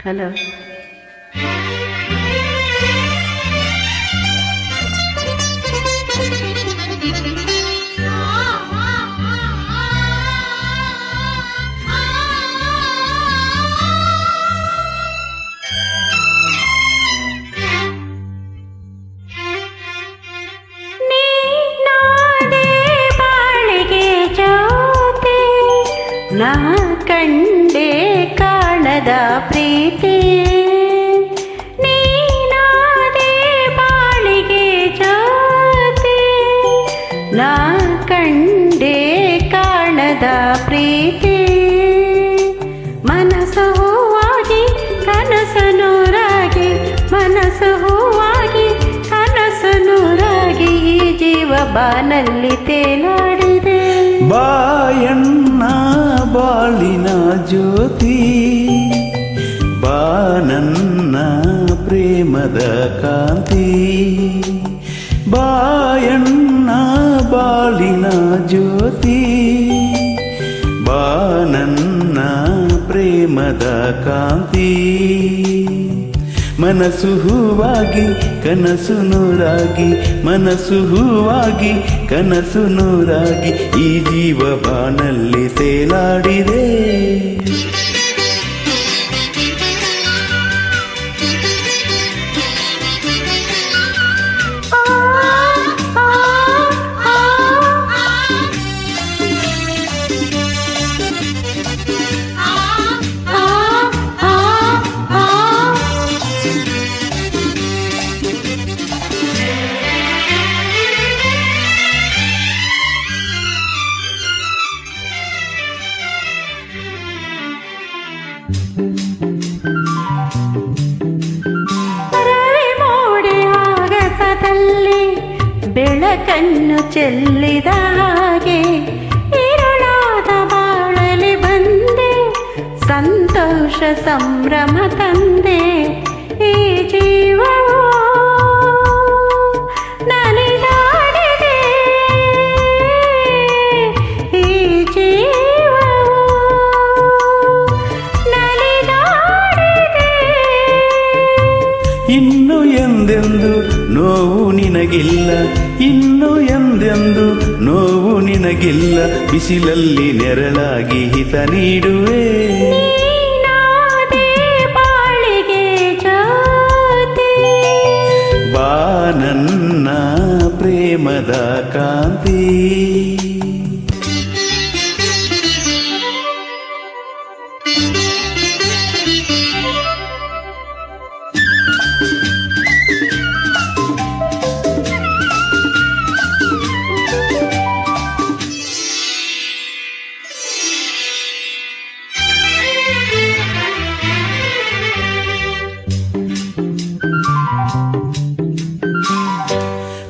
Hello. ನಾ ಕಂಡೆ ಕಾಣದ ಪ್ರೀತಿ, ನೀನಾದೆ ಬಾಳಿಗೆ ಜ್ಯೋತಿ. ನಾ ಕಂಡೆ ಕಾಣದ ಪ್ರೀತಿ, ಮನಸ್ಸು ಹೂವಾಗಿ ಕನಸು ನೂರಾಗಿ, ಮನಸ್ಸು ಹೂವಾಗಿ ಕನಸು ನೂರಾಗಿ, ಈ ಜೀವ ಬಾನಲ್ಲಿ ತೇಲಾಡಿದೆ. ಬಾಯಣ್ಣ ಬಾಳಿನ ಜ್ಯೋತಿ, ಬಾನನ್ನ ಪ್ರೇಮದ ಕಾಂತಿ. ಬಾಯಣ್ಣ ಬಾಳಿನ ಜ್ಯೋತಿ, ಬಾನನ್ನ ಪ್ರೇಮದ ಕಾಂತಿ. ಮನಸ್ಸು ಹೂವಾಗಿ ಕನಸು ನೂರಾಗಿ, ಮನಸ್ಸು ಹೂವಾಗಿ ಕನಸು ನೂರಾಗಿ, ಈ ಜೀವ ಬಾನಲ್ಲಿ ತೇಲಾಡಿದೆ. ರವಿ ಮೋಡಿ ಆಗಸದಲ್ಲಿ ಬೆಳಕನ್ನು ಚೆಲ್ಲಿದ ಹಾಗೆ, ಇರುಳಾದ ಬಾಳಲಿ ಬಂದೆ ಸಂತೋಷ ಸಂಭ್ರಮ ತಂದೆ. ಈ ಜೀವವು ನಲಿದಾಡಿದೆ, ಈ ಜೀವವು ನಲಿದಾಡಿದೆ. ಇನ್ನು ಎಂದೆಂದು ನೋವು ನಿನಗಿಲ್ಲ, ಇನ್ನು ಎಂದೆಂದು ನೋವು ನಿನಗಿಲ್ಲ, ಬಿಸಿಲಲ್ಲಿ ನೆರಳಾಗಿ ಹಿತ ನೀಡುವೆ. ನೀನಾದೆ ಬಾಳಿಗೆ ಜ್ಯೋತಿ, ಬಾನನ್ನ ಪ್ರೇಮದ ಕಾಂತಿ.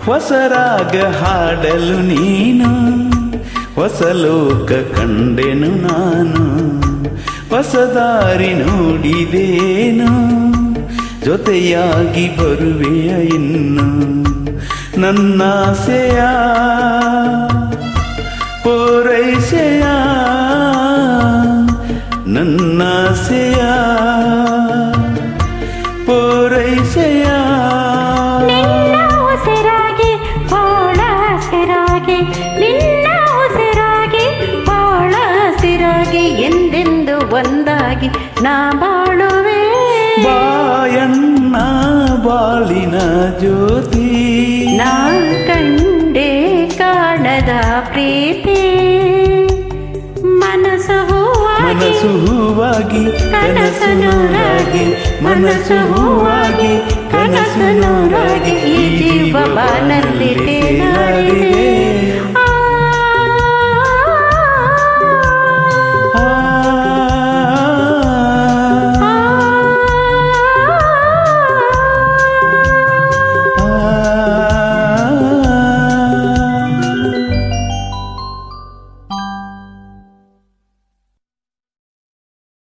ಹೊಸ ರಾಗ ಹಾಡಲು ನೀನು, ಹೊಸ ಲೋಕ ಕಂಡೆನು ನಾನು. ಹೊಸ ದಾರಿ ನೋಡಿದೇನು, ಜೊತೆಯಾಗಿ ಬರುವೆಯ ಇನ್ನು. ನನ್ನಾಸೆಯ ಪೂರೈಸೆಯ, ನನ್ನಾಸೆಯ ಪೂರೈಸೆಯ. ಎಂದೆಂದು ಒಂದಾಗಿ ನಾ ಬಾಳುವೆ. ಬಾಯಣ್ಣ ಬಾಳಿನ ಜ್ಯೋತಿ, ನಾ ಕಂಡೆ ಕಾಣದ ಪ್ರೀತಿ, ಮನಸ್ಸು ಹೂವಾಗಿ ಕನಸು ನೂರಾಗಿ, ಮನಸ್ಸು ಹೂವಾಗಿ ಕನಸು ನೂರಾಗಿ, ಈ ಜೀವ ಬಾನಲ್ಲಿ ತೇಲಾಡಿದೆ.